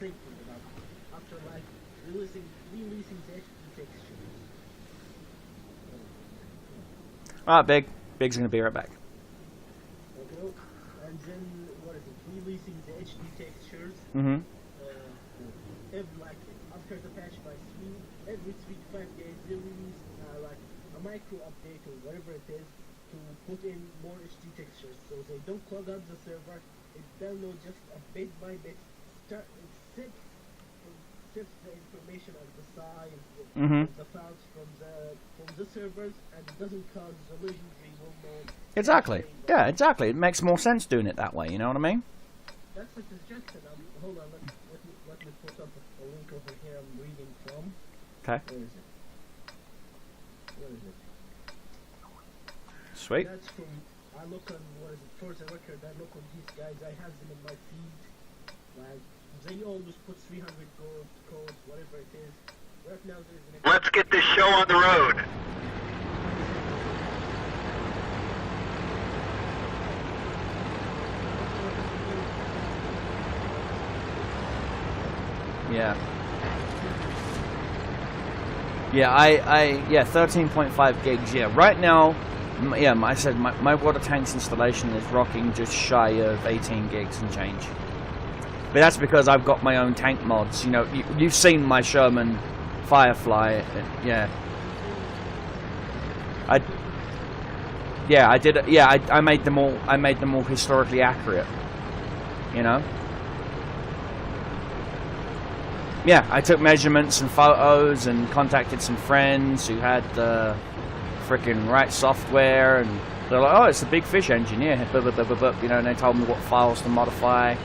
thinking about after like releasing the HD textures. Alright, Big. Big's gonna be right back. Okay, and then what is it? Releasing the HD textures. Mm-hmm. Like after the patch by every 3 to 5 days, they release like a micro update or whatever it is to put in more HD textures, so they don't clog up the server. It downloads just a bit by bit. It sips the information of the size of the files from the servers, and it doesn't cause the legendary well-known. Exactly. Yeah, exactly. It makes more sense doing it that way. You know what I mean? That's a suggestion. Hold on. Let me put up a link over here. I'm reading from. Okay. Where is it? Where is it? Sweet. That's from. I look on what is it? For the record, I look on these guys. I have them in my feed. Like they always put 300 gold codes, whatever it is. Right now there's an. Let's get this show on the road. Yeah. Yeah, 13.5 gigs. Yeah, right now, yeah, I said my water tanks installation is rocking just shy of 18 gigs and change. But that's because I've got my own tank mods. You know, you've seen my Sherman Firefly. Yeah. I did. Yeah, I made them all. I made them all historically accurate. You know. Yeah, I took measurements and photos and contacted some friends who had the frickin' right software, and they're like, "Oh, it's the Big Fish engine, yeah." You know, and they told me what files to modify.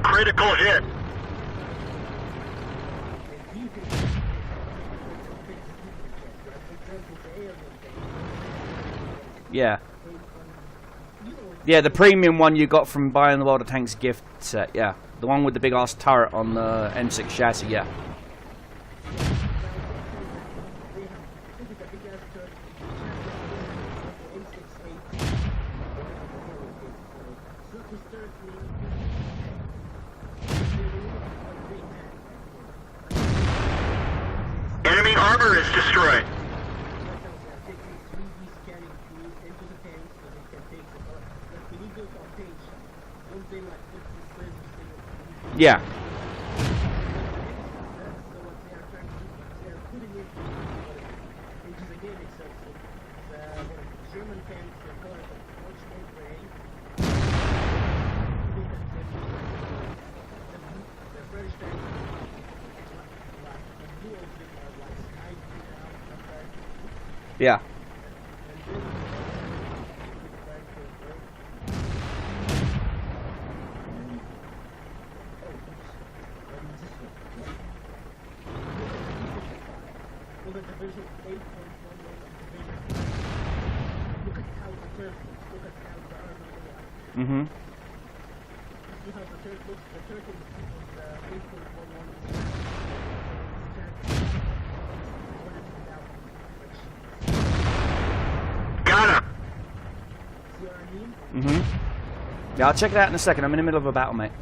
Critical hit. Yeah. Yeah, the premium one you got from buying the World of Tanks gift set, yeah. The one with the big ass turret on the M6 chassis, yeah. Enemy armor is destroyed. Yeah. Yeah. Mm-hmm. Got him. Mm-hmm. Yeah, I'll check it out in a second. I'm in the middle of a battle, mate.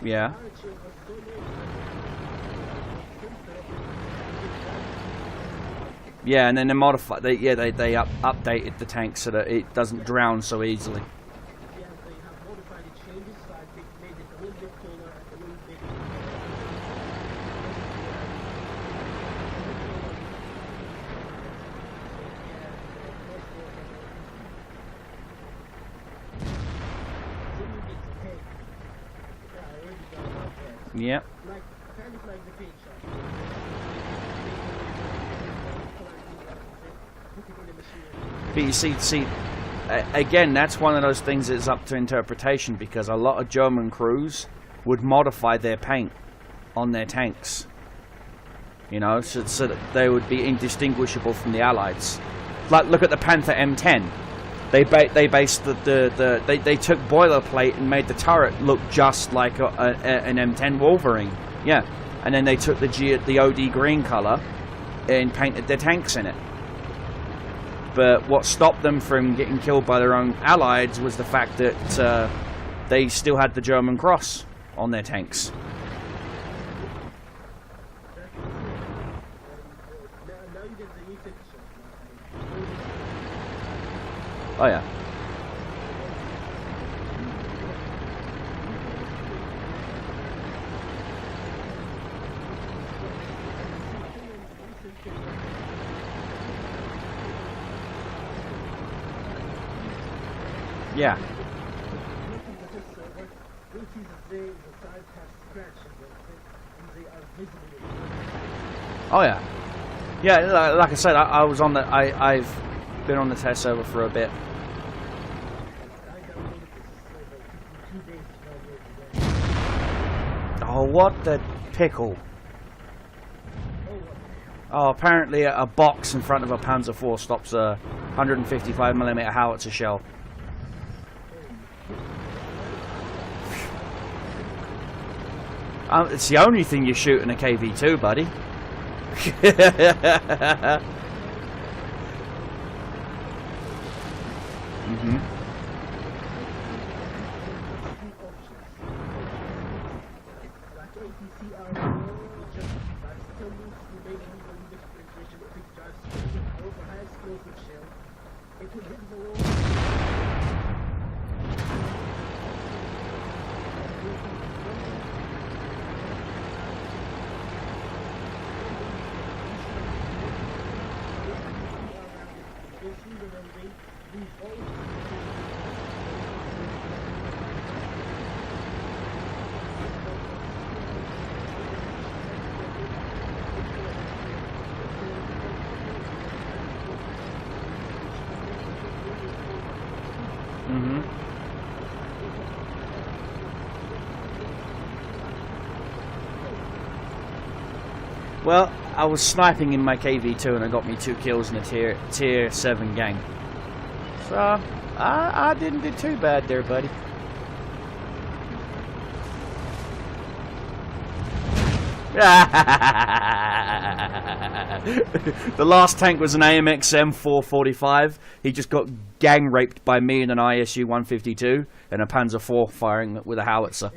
Yeah. Yeah, and then they modified. They updated the tank so that it doesn't drown so easily. Yep. But you see, again, that's one of those things that's up to interpretation, because a lot of German crews would modify their paint on their tanks. You know, so that they would be indistinguishable from the Allies. Like, look at the Panther M10. They based they took boilerplate and made the turret look just like an M10 Wolverine. Yeah, and then they took the OD green color and painted their tanks in it. But what stopped them from getting killed by their own allies was the fact that they still had the German cross on their tanks. Oh yeah. Yeah. Oh yeah. Yeah, like I said, I was on the I've been on the test server for a bit. Oh, what the pickle. Oh, apparently a box in front of a Panzer IV stops a 155mm howitzer shell. It's the only thing you shoot in a KV-2, buddy. Mm-hmm. Well, I was sniping in my KV-2 and it got me 2 kills in a tier 7 gang. So, I didn't do too bad there, buddy. The last tank was an AMX-M 445. He just got gang raped by me and an ISU 152 and a Panzer IV firing with a howitzer.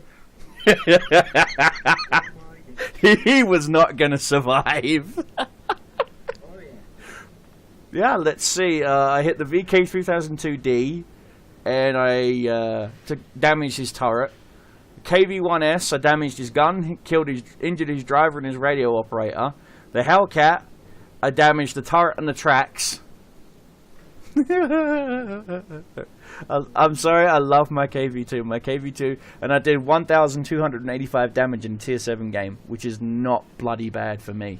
He was not gonna survive. Yeah, let's see. I hit the VK3002D and I damaged his turret. KV-1S, I damaged his gun, injured his driver and his radio operator. The Hellcat, I damaged the turret and the tracks. I'm sorry, I love my KV-2. And I did 1,285 damage in a tier 7 game, which is not bloody bad for me.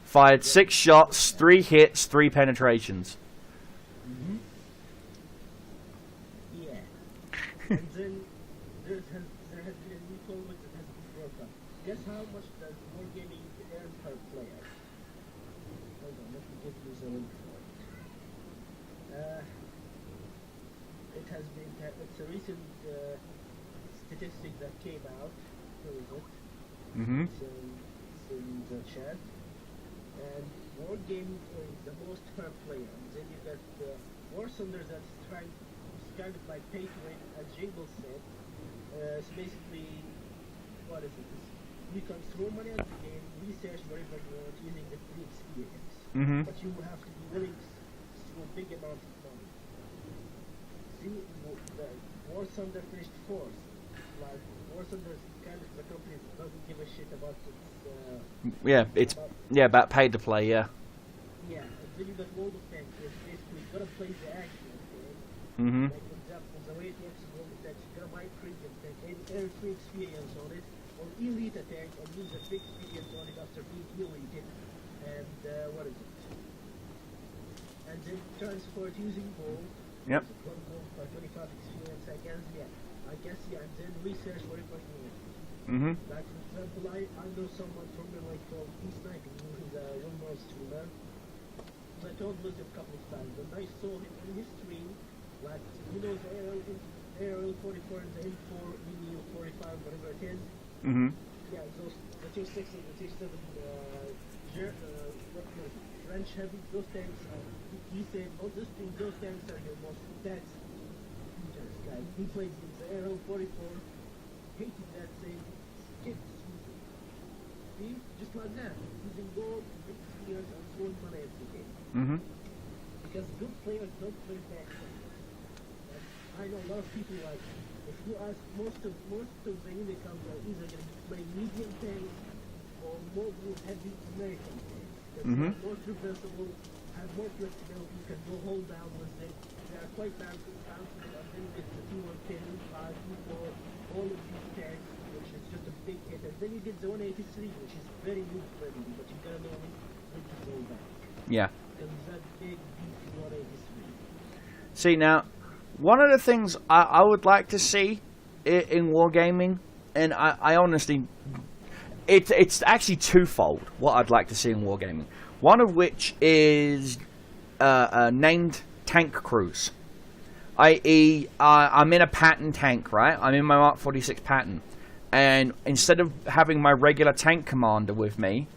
Fired 6 shots, 3 hits, 3 penetrations. Mm-hmm. Yeah. And then there has been a new tournament that has been brought up. Guess how much does Wargaming earn per player? Hold on, let me get you the link for it. It has been, it's a recent statistic that came out. Where is it? Mm-hmm. It's in the chat. And Wargaming is the most per player. And then you got War Thunder that's trying, it's kind of like pay to win, as Jingle said. So basically, what is it? You can throw money at the game, research wherever you want using the free experience. Mm-hmm. But you have to be willing to throw a big amount of money. See, the War Thunder finished 4th. Like, War Thunder is kind of the company that doesn't give a shit about its... about pay to play, yeah. Yeah, and then you got World of Tanks, where you basically gotta play the action game. Mm-hmm. Like, for example, the way it works in World of Tanks, you gotta buy premium tank, earn free experience on it, or elite a tank, and use a free experience on it after being elite. And, what is it? and then transport using gold. Yep. 25 experience, I guess, and then research whatever you need. Mhm. Like, for example, I know someone from the like called P-Sniping, he's a one-more streamer. I told him a couple of times, and I saw him in his stream, like, he knows ARL 44 and the M4, Mini 45, whatever it is. Mhm. Yeah, those, the Tier 6 and the Tier 7, French heavy, those tanks, he said, on this stream, those tanks are your most tax features. Like, he plays with the ARL 44, hated that thing, skipped using. See? Just like that. Using gold, big spears, and throwing money at the game. Mhm. Because good players don't play back. Like, I know a lot of people like, if you ask most of the unicorns are either going to play medium tanks or more heavy American tanks. Because Mhm. they're more traversable, have more flexibility, you can go hold down with it. They are quite bounceable, and then you get the T110, T5, T4, all of these tanks, which is just a big hit. And then you get the 183, which is very good friendly, but you gotta know when to go back. Yeah. Because that big beefy 183. See, now, one of the things I would like to see in wargaming, and I honestly, it's actually twofold what I'd like to see in wargaming. One of which is named tank crews. I.e., I'm in a Patton tank, right? I'm in my Mark 46 Patton. And instead of having my regular tank commander with me,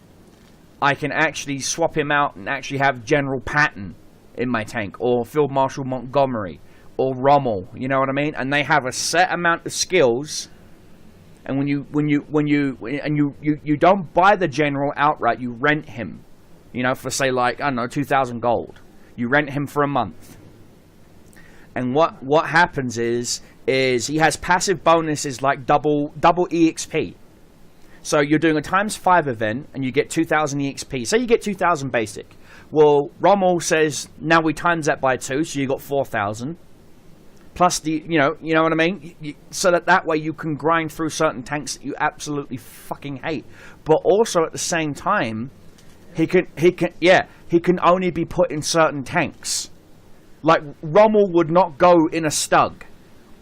I can actually swap him out and actually have General Patton in my tank, or Field Marshal Montgomery, or Rommel, you know what I mean? And they have a set amount of skills, and when you don't buy the general outright, you rent him, you know, for say like, I don't know, 2,000 gold. You rent him for a month. And what happens is he has passive bonuses like double EXP. So you're doing a ×5 event and you get 2,000 EXP. Say you get 2,000 basic. Well, Rommel says now we times that by 2, so you got 4,000. Plus the, you know what I mean? So that way you can grind through certain tanks that you absolutely fucking hate. But also at the same time, he can only be put in certain tanks. Like Rommel would not go in a Stug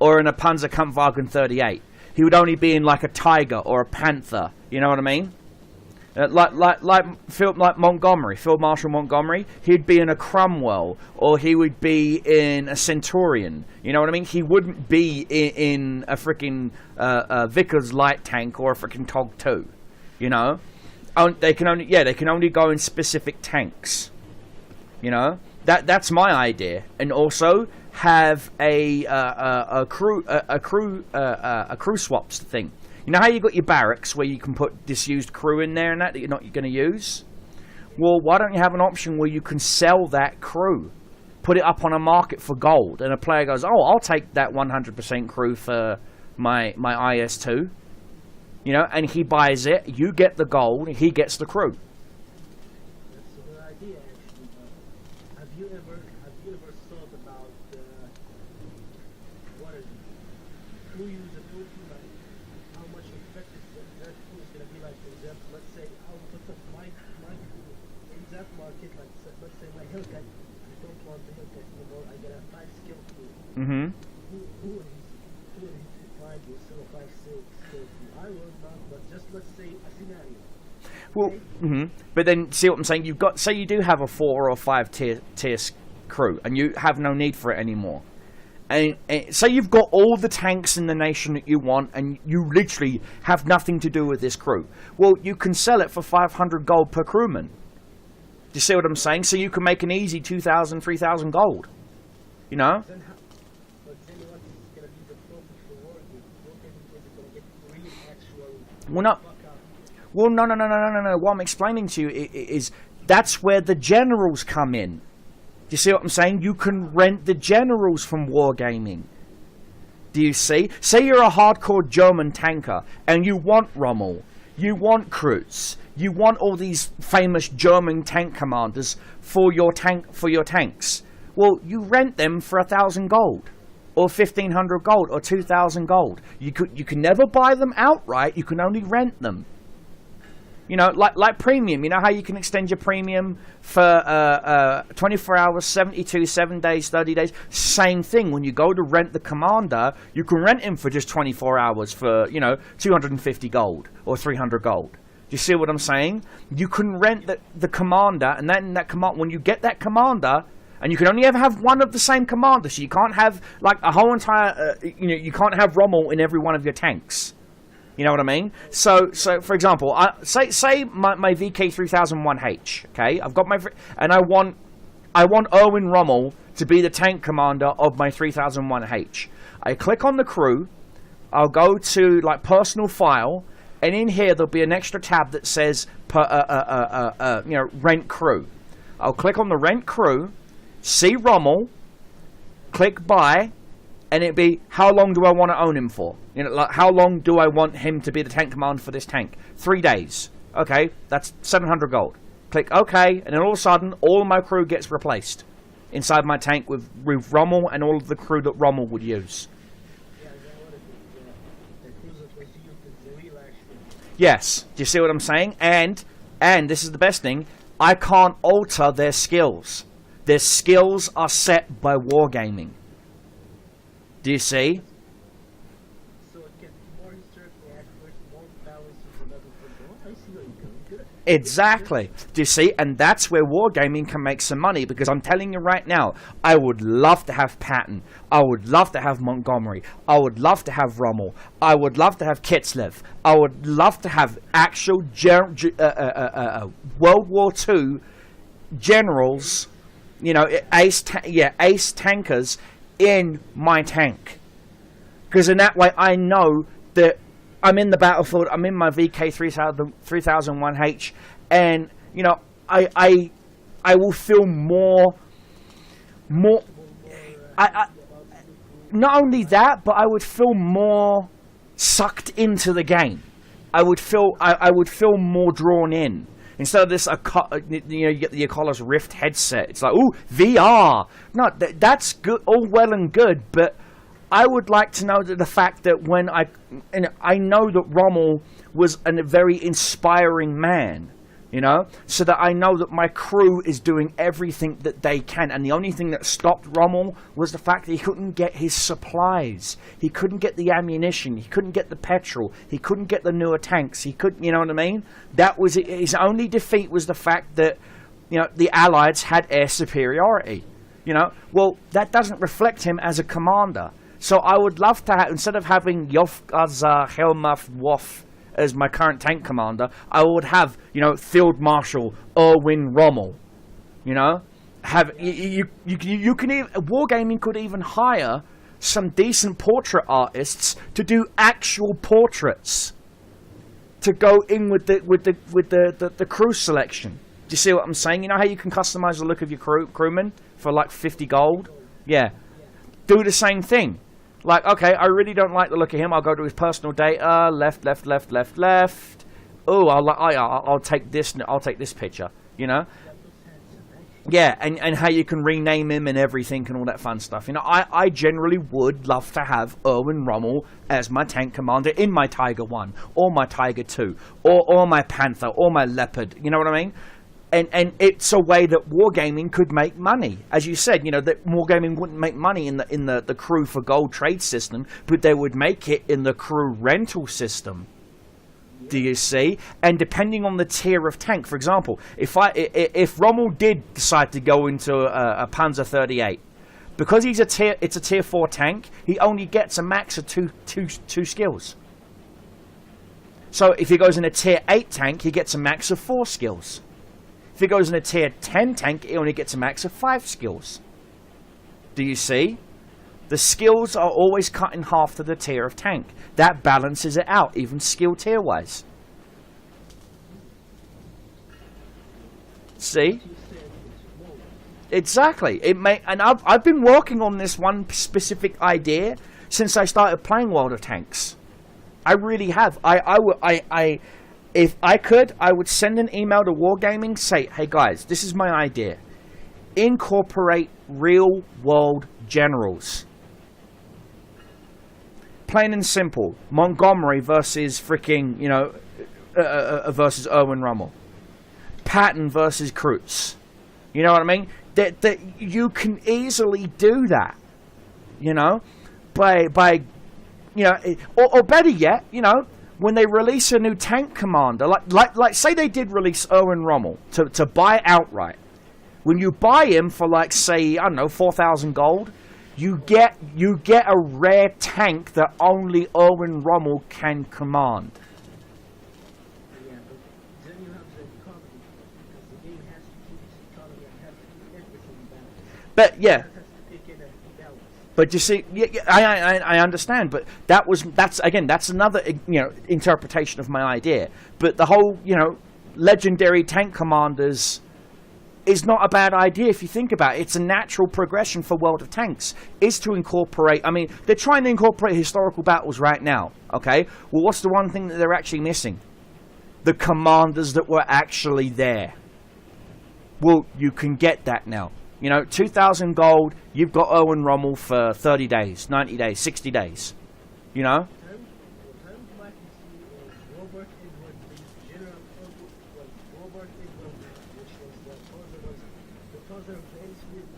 or in a Panzerkampfwagen 38. He would only be in like a Tiger or a Panther. You know what I mean? Like Montgomery, Field Marshal Montgomery, he'd be in a Cromwell, or he would be in a Centurion. You know what I mean? He wouldn't be in a freaking Vickers light tank or a freaking TOG 2. You know, they can only go in specific tanks. You know, that's my idea, and also have a crew swaps thing. You know how you got your barracks where you can put disused crew in there and that you're not going to use? Well, why don't you have an option where you can sell that crew, put it up on a market for gold, and a player goes, "Oh, I'll take that 100% crew for my IS2," you know, and he buys it. You get the gold, he gets the crew. That's a good idea, actually. Have you ever thought about what is it? Who use a crew, like how much effective that crew is going to be? Like, for example, let's say I'll put up my crew in that market. Like, let's say my Hellcat. I don't want the Hellcat anymore. I get a 5-skill crew. Mm-hmm. Who is 5 or 5-skill crew? I will not, but just let's say a scenario. Well, but then see what I'm saying? Say you do have a 4 or 5 tier crew, and you have no need for it anymore. And say you've got all the tanks in the nation that you want, and you literally have nothing to do with this crew. Well, you can sell it for 500 gold per crewman. Do you see what I'm saying? So you can make an easy 2,000, 3,000 gold. You know? But then what is going to be the profit for working? Is it going to get real actual? Well, no. Well, no. What I'm explaining to you is that's where the generals come in. Do you see what I'm saying? You can rent the generals from Wargaming. Do you see? Say you're a hardcore German tanker and you want Rommel, you want Kreutz, you want all these famous German tank commanders for your tanks. Well, you rent them for 1,000 gold, or 1,500 gold, or 2,000 gold. You can never buy them outright. You can only rent them. You know, like premium. You know how you can extend your premium for 24 hours, 72, 7 days, 30 days? Same thing. When you go to rent the commander, you can rent him for just 24 hours for, 250 gold or 300 gold. Do you see what I'm saying? You can rent the commander, and then when you get that commander, and you can only ever have one of the same commander, so you can't have, like, a whole entire, you can't have Rommel in every one of your tanks. You know what I mean? So for example, say my VK3001H, okay? I've got and I want Erwin Rommel to be the tank commander of my 3001H. I click on the crew, I'll go to, like, personal file, and in here there'll be an extra tab that says, rent crew. I'll click on the rent crew, see Rommel, click buy, and it'd be, how long do I want to own him for? Like, how long do I want him to be the tank commander for this tank? 3 days. Okay, that's 700 gold. Click OK, and then all of a sudden, all of my crew gets replaced inside my tank with Rommel and all of the crew that Rommel would use. Yes, do you see what I'm saying? And this is the best thing, I can't alter their skills. Their skills are set by Wargaming. Do you see? So it gets more historically accurate, more balanced with the level control. I see what you're doing. Good. Exactly. Do you see? And that's where Wargaming can make some money, because I'm telling you right now, I would love to have Patton. I would love to have Montgomery. I would love to have Rommel. I would love to have Kitzlev. I would love to have actual World War II generals, ace tankers in my tank, because in that way I know that I'm in the battlefield, I'm in my VK3001H, and I will feel more I not only that, but I would feel more sucked into the game. I would feel more drawn in. Instead of this, you get the Oculus Rift headset. It's like, ooh, VR. No, that's good, all well and good, but I would like to know that the fact that when I know that Rommel was a very inspiring man, so that I know that my crew is doing everything that they can, and the only thing that stopped Rommel was the fact that he couldn't get his supplies, he couldn't get the ammunition, he couldn't get the petrol, he couldn't get the newer tanks, he couldn't, you know what I mean? That was it. His only defeat was the fact that, the Allies had air superiority, well, that doesn't reflect him as a commander. So I would love to have, instead of having Yofgazar Helmuth Woff as my current tank commander, I would have, Field Marshal Erwin Rommel. Have you can even, Wargaming could even hire some decent portrait artists to do actual portraits to go in with the crew selection. Do you see what I'm saying? You know how you can customize the look of your crewman for like 50 gold? Yeah. Do the same thing. Like, okay, I really don't like the look of him. I'll go to his personal data, left. Oh, I'll take this. I'll take this picture. Yeah, and how you can rename him and everything and all that fun stuff. I generally would love to have Erwin Rommel as my tank commander in my Tiger 1 or my Tiger 2 or my Panther or my Leopard. You know what I mean? And it's a way that Wargaming could make money. As you said, that Wargaming wouldn't make money in the crew for gold trade system, but they would make it in the crew rental system. Do you see? And depending on the tier of tank, for example, if Rommel did decide to go into a Panzer 38, because it's a tier 4 tank, he only gets a max of two skills. So if he goes in a tier 8 tank, he gets a max of 4 skills. If he goes in a tier 10 tank, he only gets a max of 5 skills. Do you see? The skills are always cut in half to the tier of tank. That balances it out, even skill tier wise. See? Exactly. And I've been working on this one specific idea since I started playing World of Tanks. I really have. If I could, I would send an email to Wargaming, say, hey guys, this is my idea. Incorporate real world generals. Plain and simple. Montgomery versus freaking, versus Erwin Rommel, Patton versus Cruz. You know what I mean? That you can easily do that. You know, by you know, or better yet, you know, when they release a new tank commander, like say they did release Erwin Rommel to buy outright. When you buy him for, like, say, I don't know, 4,000 gold, you get a rare tank that only Erwin Rommel can command. Yeah, but then you have the economy, because the game has to keep its economy and has to keep everything balanced. But yeah, It has to take in a balance. but you see, I understand, but that's another, you know, interpretation of my idea. But the whole, you know, legendary tank commanders is not a bad idea if you think about it. It's a natural progression for World of Tanks, is to incorporate, I mean, they're trying to incorporate historical battles right now, okay? Well, what's the one thing that they're actually missing? The commanders that were actually there. Well, you can get that now. You know, 2,000 gold, you've got Erwin Rommel for 30 days, 90 days, 60 days, you know? What I would like to see is Robert Edwards, the General Robert Edwards, which was the father of the Ensfield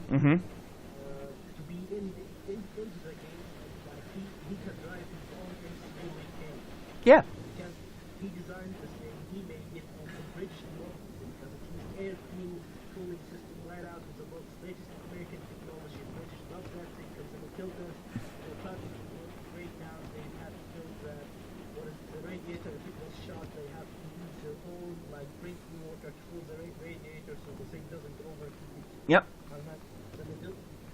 design, to be into the game, like he could drive his own Ensfield tank. Yeah. Because he designed this thing, he made it on the bridge because it used air cooling system right out of the box, latest American technology. British love that thing because they killed us. The plastic was break down, they had to build the radiator. If it was shot, they have to use their own like drinking water to cool the radiator so the thing doesn't overheat. Yep.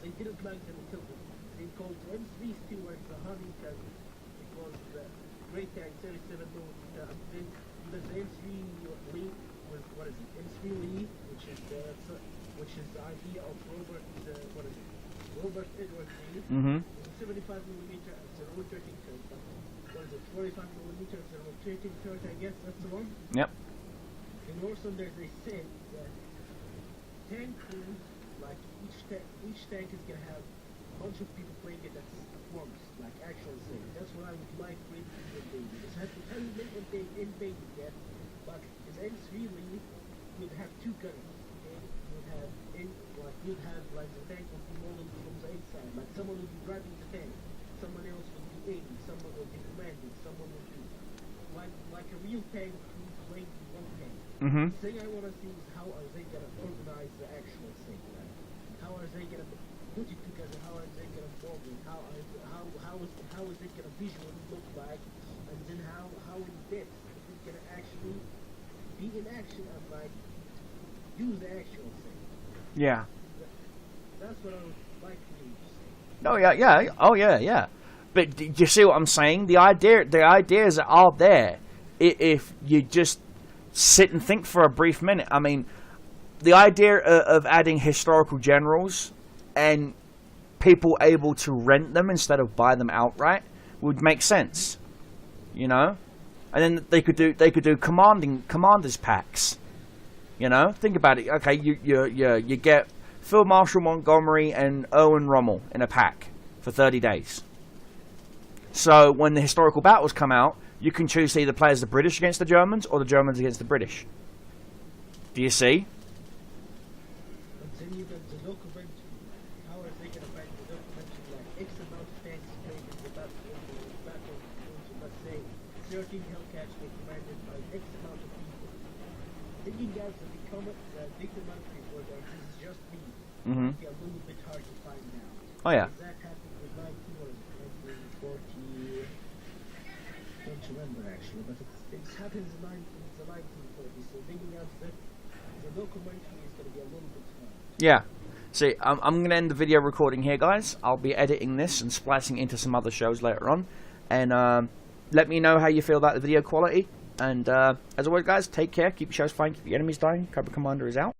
They didn't like them until they called M3 Stewart the honey because it was the great tank 37 because the M3 Lee was what is it? M3 Lee, which is the idea of Robert Edwards Lee. 75 millimeter as a rotating turret. What is it? 45 millimeter as a rotating turret. I guess that's the one. Yep. In War Thunder they said that tank crews, like each tank is gonna have a bunch of people playing it as forms, like actual thing. That's what I would like for it to be invaded. It hasn't been invaded yet, but in N3 Lee, you'd have two gunners. Okay? You'd have like the tank would be rolling from the inside. Like someone would be driving the tank, someone else would be aiming, someone would be commanding, someone would be like a real tank crew playing one tank. The thing I want to see is how are they gonna organize the actual thing? Right? How are they gonna put it together? How are they gonna form it? How is it gonna visually look like? And then how in depth is it gonna actually be in action and like do the actual thing? Yeah. That's what I would like for you to say. Oh yeah. Oh yeah. But do you see what I'm saying? The ideas are there if you just sit and think for a brief minute. I mean, the idea of adding historical generals and people able to rent them instead of buy them outright would make sense, you know. And then they could do commanders packs, you know. Think about it. Okay, you get Field Marshal Montgomery and Erwin Rommel in a pack for 30 days. So when the historical battles come out, you can choose to either play as the British against the Germans or the Germans against the British. Do you see? But then you got the documentary. How are they gonna find the documentary like X amount of tanks playing in the battle, let's say 13 Hellcats were commanded by X amount of people. Thinking out the documentary for that, this is just me. It'd be a little bit hard to find out. Oh yeah. That happened with 1940. I don't remember actually, but it happens in the 1940s. So digging out the documentary is going to be a little bit hard. Yeah. See, I'm going to end the video recording here, guys. I'll be editing this and splicing into some other shows later on. And let me know how you feel about the video quality. And as always, guys, take care. Keep your shows flying. Keep your enemies dying. Cobra Commander is out.